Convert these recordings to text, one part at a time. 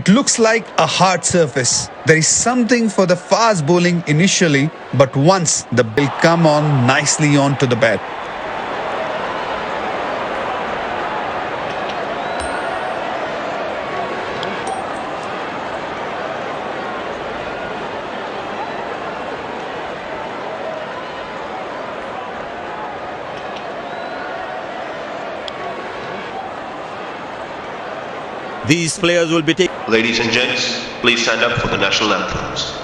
It looks like a hard surface. There is something for the fast bowling initially, but once the ball come on nicely onto the bat. These players will be taking... Ladies and gents, please stand up for the national anthems.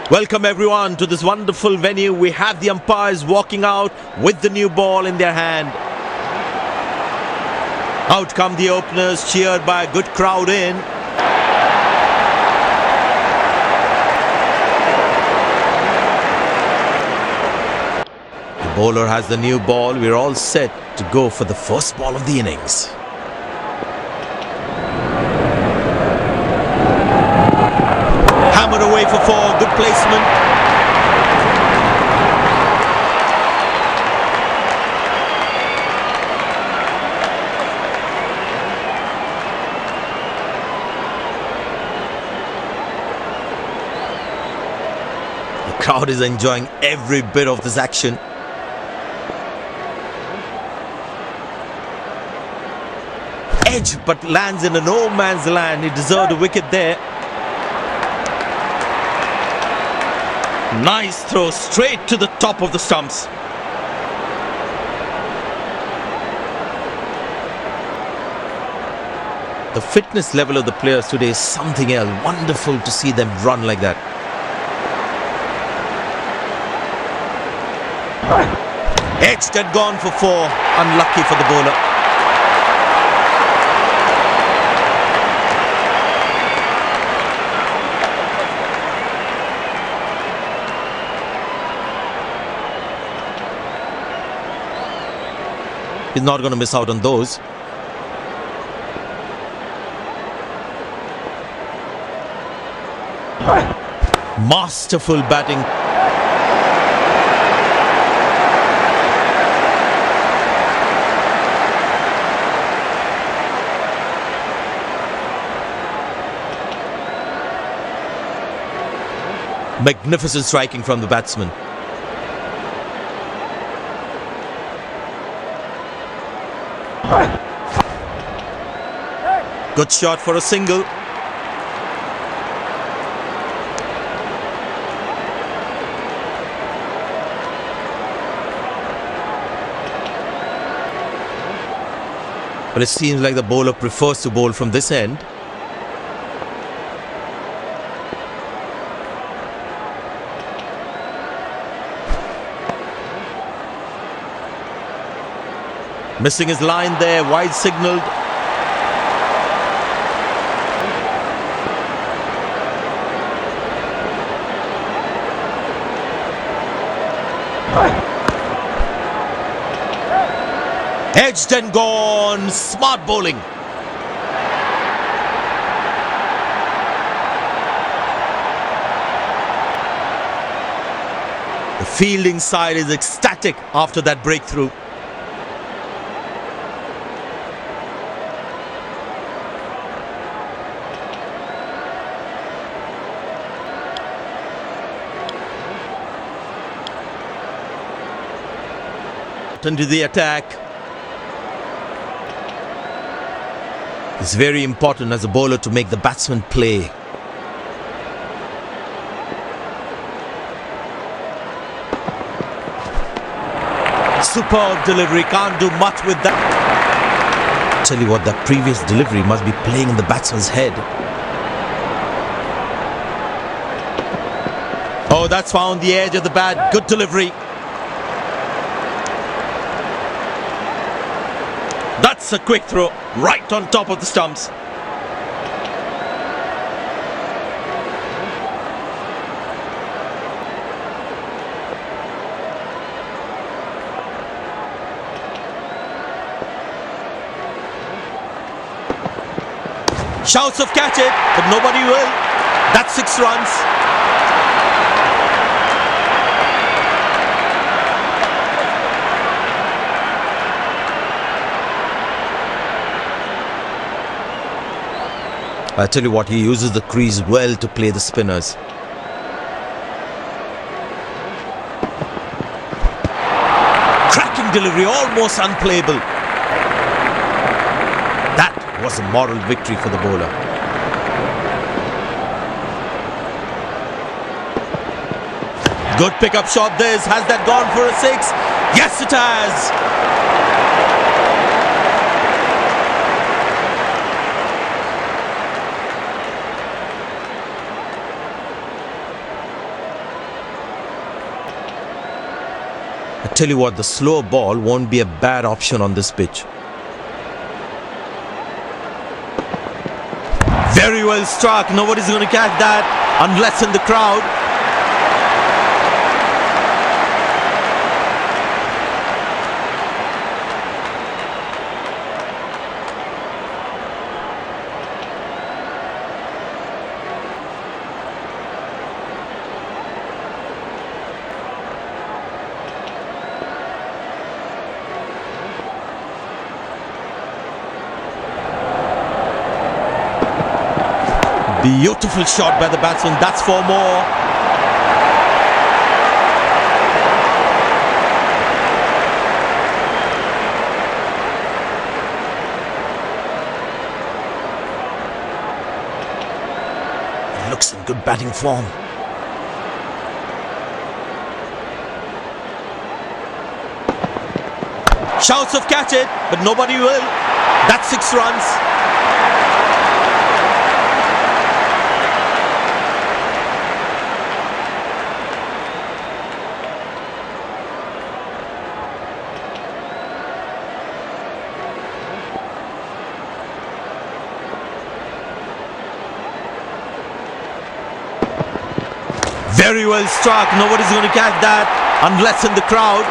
Welcome everyone to this wonderful venue. We have the umpires walking out with the new ball in their hand. Out come the openers, cheered by a good crowd in. The bowler has the new ball. We're all set to go for the first ball of the innings. Hammered away for four, good placement. The crowd is enjoying every bit of this action. Edge, but lands in a no man's land. He deserved a wicket there. Nice throw straight to the top of the stumps. The fitness level of the players today is something else. Wonderful to see them run like that. Edged and gone for four. Unlucky for the bowler. He's not going to miss out on those. Masterful batting. Magnificent striking from the batsman. Good shot for a single. But it seems like the bowler prefers to bowl from this end. Missing his line there, wide signalled. Edged and gone, smart bowling. The fielding side is ecstatic after that breakthrough. Into the attack. It's very important as a bowler to make the batsman play. Superb delivery, can't do much with that. Tell you what, that previous delivery must be playing in the batsman's head. Oh, that's found the edge of the bat. Good delivery. That's a quick throw, right on top of the stumps. Shouts of catch it, but nobody will. That's 6 runs. I tell you what, he uses the crease well to play the spinners. Cracking delivery, almost unplayable. That was a moral victory for the bowler. Good pickup shot this. Has that gone for a 6? Yes, it has. I tell you what, the slow ball won't be a bad option on this pitch. Very well struck. Nobody's going to catch that unless in the crowd. Beautiful shot by the batsman. That's 4 more. He looks in good batting form. Shouts of catch it, but nobody will. That's 6 runs. Very well struck. Nobody's going to catch that unless in the crowd.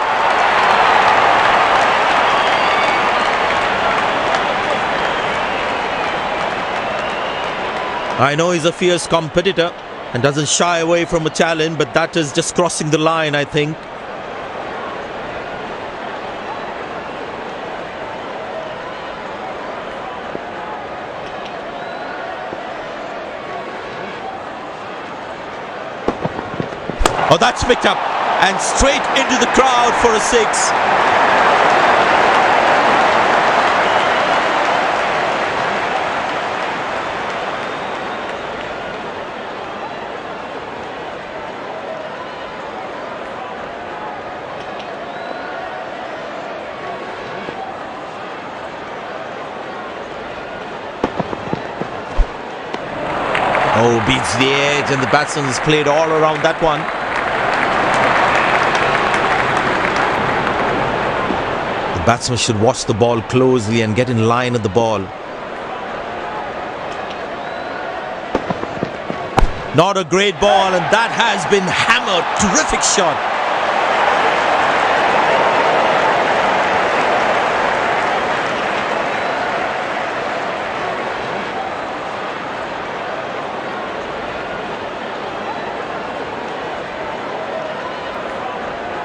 I know he's a fierce competitor and doesn't shy away from a challenge, but that is just crossing the line, I think. Oh, that's picked up and straight into the crowd for a 6. Oh, beats the edge, and the batsman has played all around that one. Batsman should watch the ball closely and get in line at the ball. Not a great ball, and that has been hammered. Terrific shot.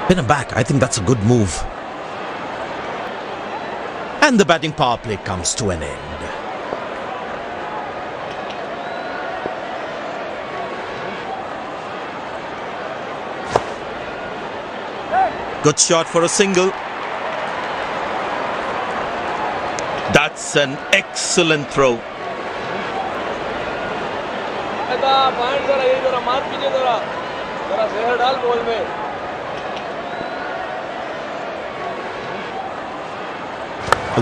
Pin him back. I think that's a good move. And the batting power play comes to an end. Good shot for a single. That's an excellent throw.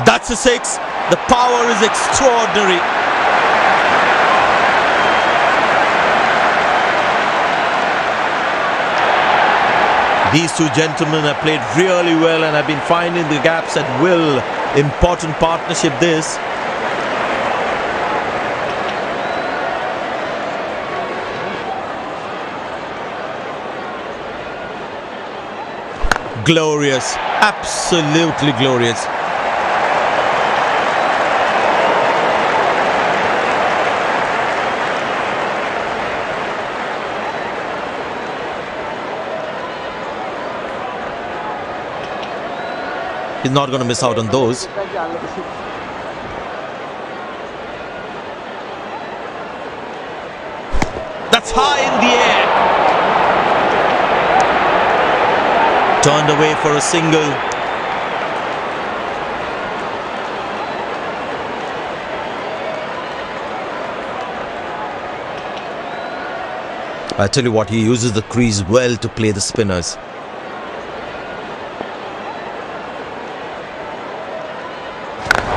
That's a 6. The power is extraordinary. These two gentlemen have played really well and have been finding the gaps at will. Important partnership this. Glorious. Absolutely glorious. He's not going to miss out on those. That's high in the air. Turned away for a single. I tell you what, he uses the crease well to play the spinners.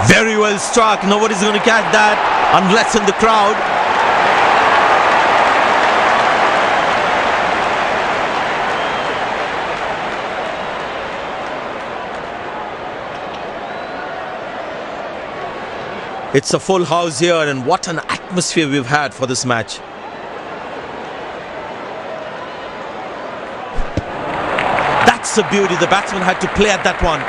Very well struck. Nobody's going to catch that unless in the crowd. It's a full house here, and what an atmosphere we've had for this match. That's a beauty. The batsman had to play at that one.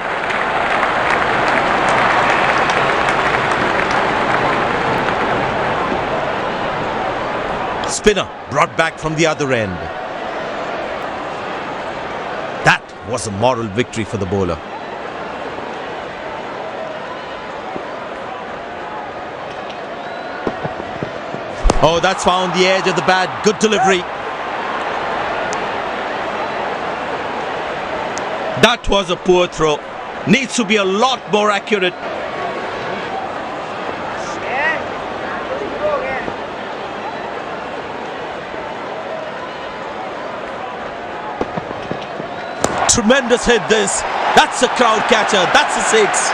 Spinner brought back from the other end. That was a moral victory for the bowler. Oh, that's found the edge of the bat. Good delivery. That was a poor throw. Needs to be a lot more accurate. Tremendous hit this. That's a crowd catcher. That's a six.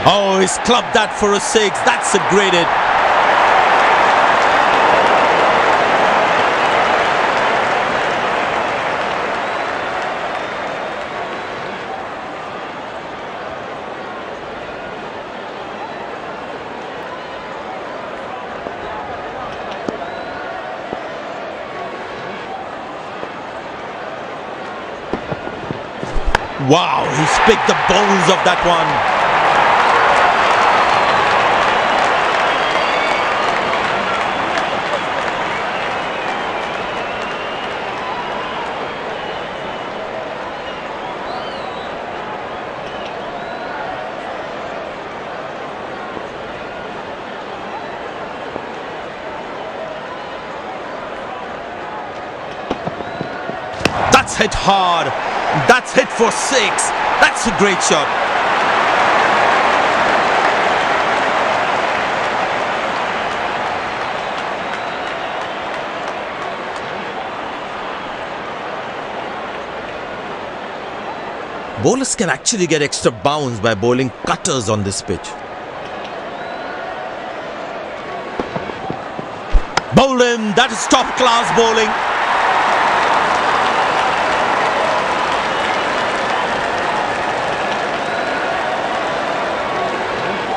Oh, he's clubbed that for a six. That's a great hit. Wow, he's picked the bones of that one. That's hit hard. That's hit for six. That's a great shot. Bowlers can actually get extra bounce by bowling cutters on this pitch. Bowled him. That is top class bowling.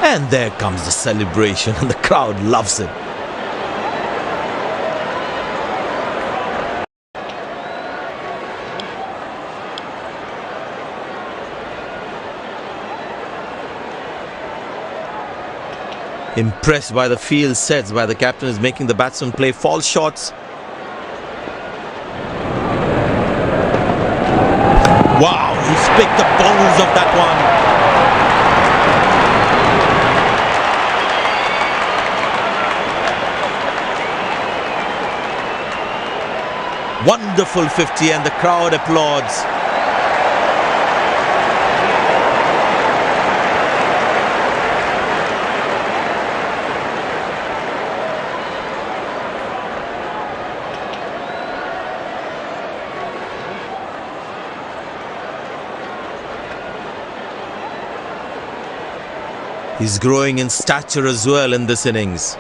And there comes the celebration, and the crowd loves it. Impressed by the field sets by the captain is making the batsman play false shots. Wow, he's picked the bones of that one. Wonderful 50, and the crowd applauds. He's growing in stature as well in this innings.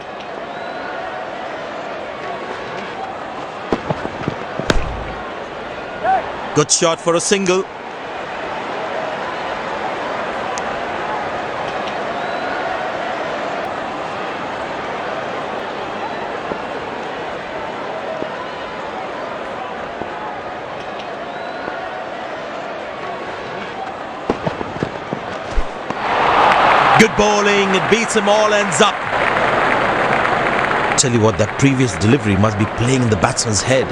Good shot for a single. Good bowling, it beats him, all ends up. Tell you what, that previous delivery must be playing in the batsman's head.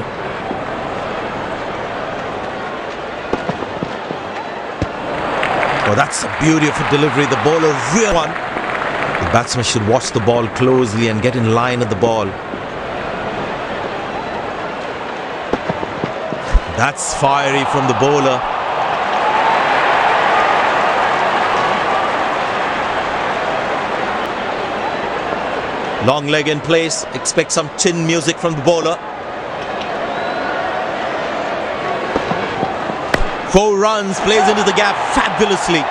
Oh, that's a beautiful delivery. The bowler real one. The batsman should watch the ball closely and get in line at the ball. That's fiery from the bowler. Long leg in place. Expect some chin music from the bowler. 4 runs, plays into the gap fabulously.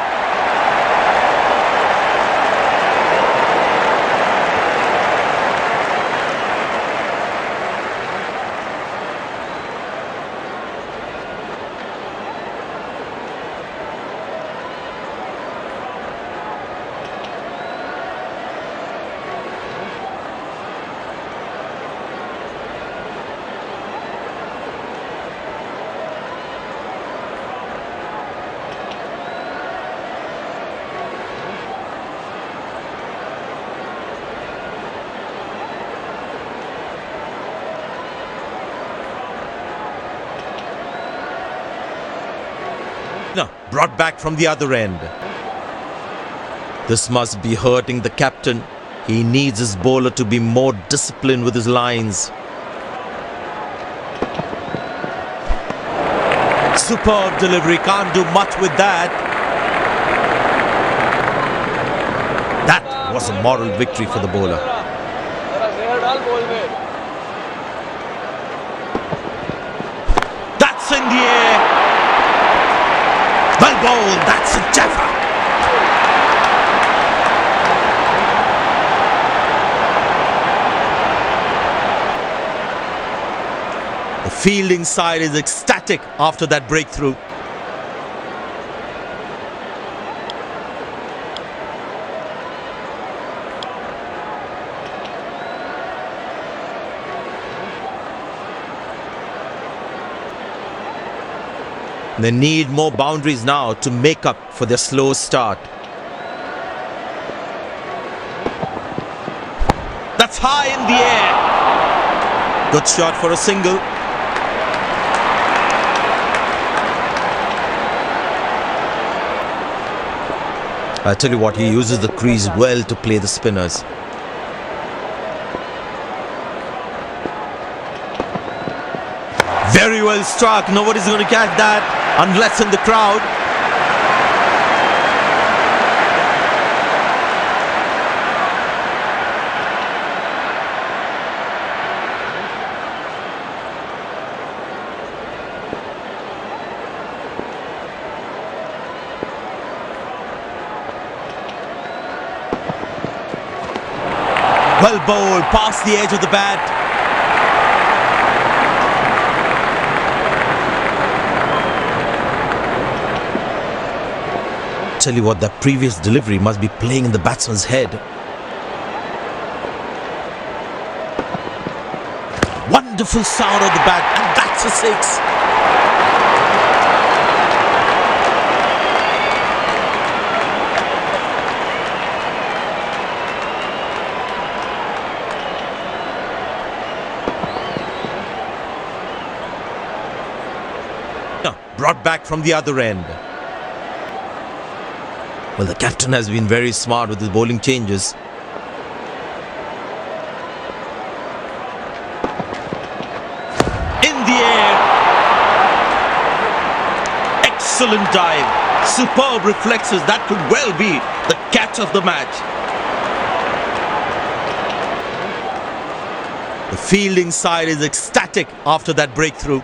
No, brought back from the other end. This must be hurting the captain. He needs his bowler to be more disciplined with his lines. Superb delivery, can't do much with that. That was a moral victory for the bowler. That's in the air. Well bowled, that's a jaffa. The fielding side is ecstatic after that breakthrough. They need more boundaries now to make up for their slow start. That's high in the air. Good shot for a single. I tell you what, he uses the crease well to play the spinners. Very well struck. Nobody's going to catch that unless in the crowd. Well bowled, past the edge of the bat. Tell you what, that previous delivery must be playing in the batsman's head. Wonderful sound of the bat, and that's a 6. Brought back from the other end. Well, the captain has been very smart with his bowling changes. In the air. Excellent dive. Superb reflexes. That could well be the catch of the match. The fielding side is ecstatic after that breakthrough.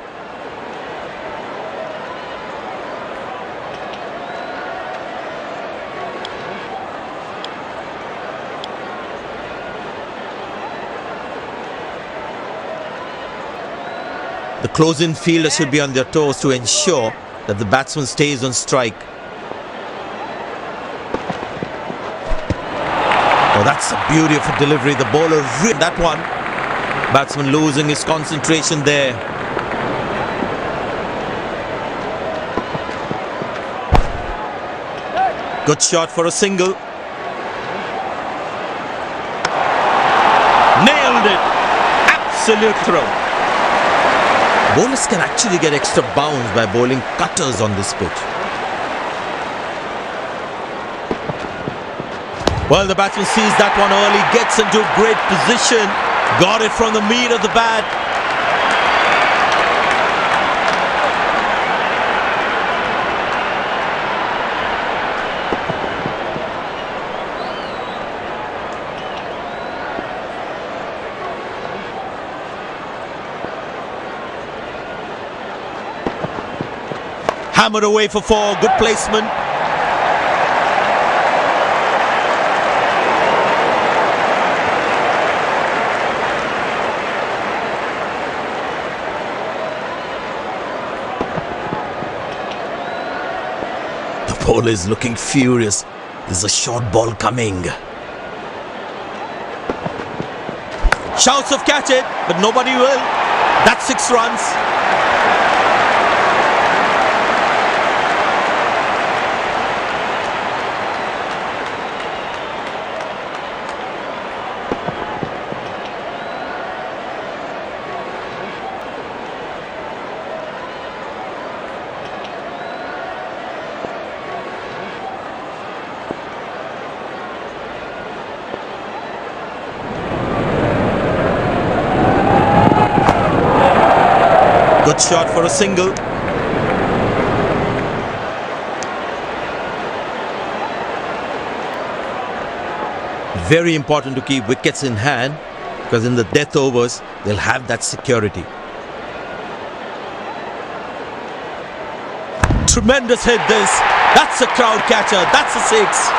The close-in fielders should be on their toes to ensure that the batsman stays on strike. Oh, that's a beautiful delivery. The bowler read that one. Batsman losing his concentration there. Good shot for a single. absolute throw. Bowlers can actually get extra bounds by bowling cutters on this pitch. Well, the batsman sees that one early, gets into a great position, got it from the meat of the bat. Hammered away for four, good placement. The bowler is looking furious. There's a short ball coming. Shouts of catch it, but nobody will. That's 6 runs. Good shot for a single. Very important to keep wickets in hand, because in the death overs, they'll have that security. Tremendous hit this. That's a crowd catcher. That's a 6.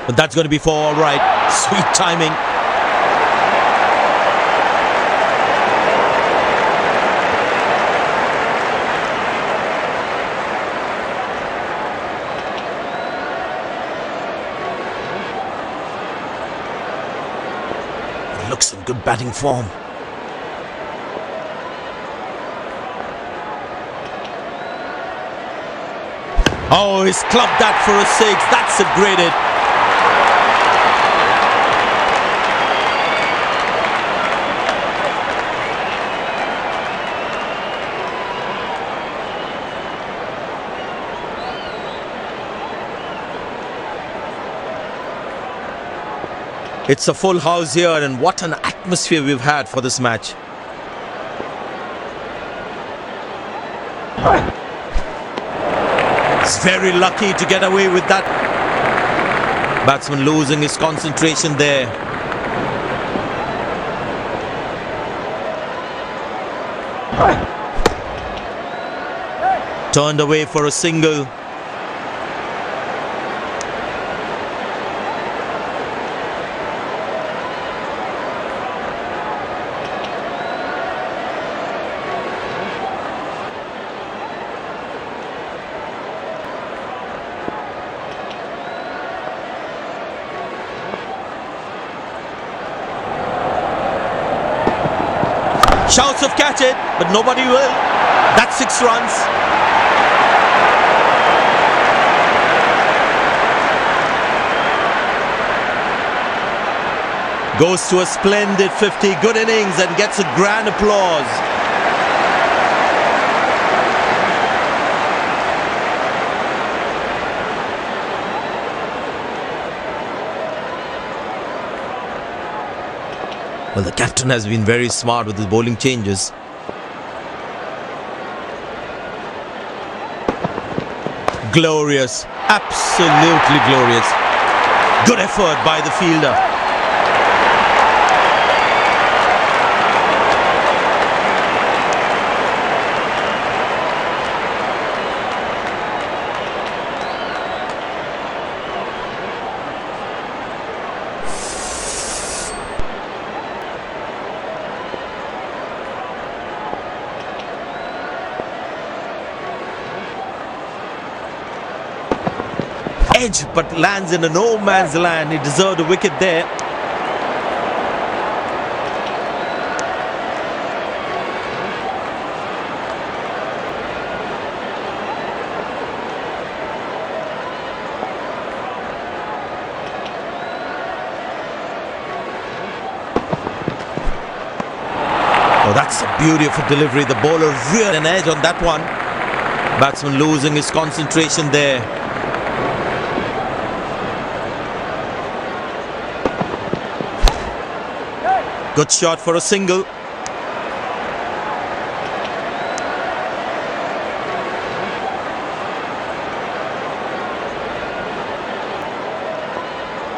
But that's going to be 4 all right. Sweet timing. He looks in good batting form. Oh, he's clubbed that for a 6. That's a great hit. It's a full house here, and what an atmosphere we've had for this match. He's very lucky to get away with that. Batsman losing his concentration there. Turned away for a single. Shouts of catch it, but nobody will. That's 6 runs. Goes to a splendid 50, good innings, and gets a grand applause. Well, the captain has been very smart with his bowling changes. Glorious, absolutely glorious. Good effort by the fielder. edge but lands in a no man's land. He deserved a wicket there. Oh, that's a beautiful delivery. The bowler reared an edge on that one. Batsman losing his concentration there. Good shot for a single.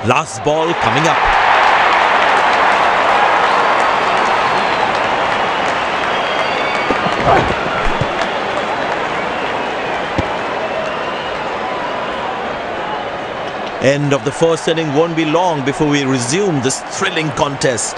Last ball coming up. End of the first inning. Won't be long before we resume this thrilling contest.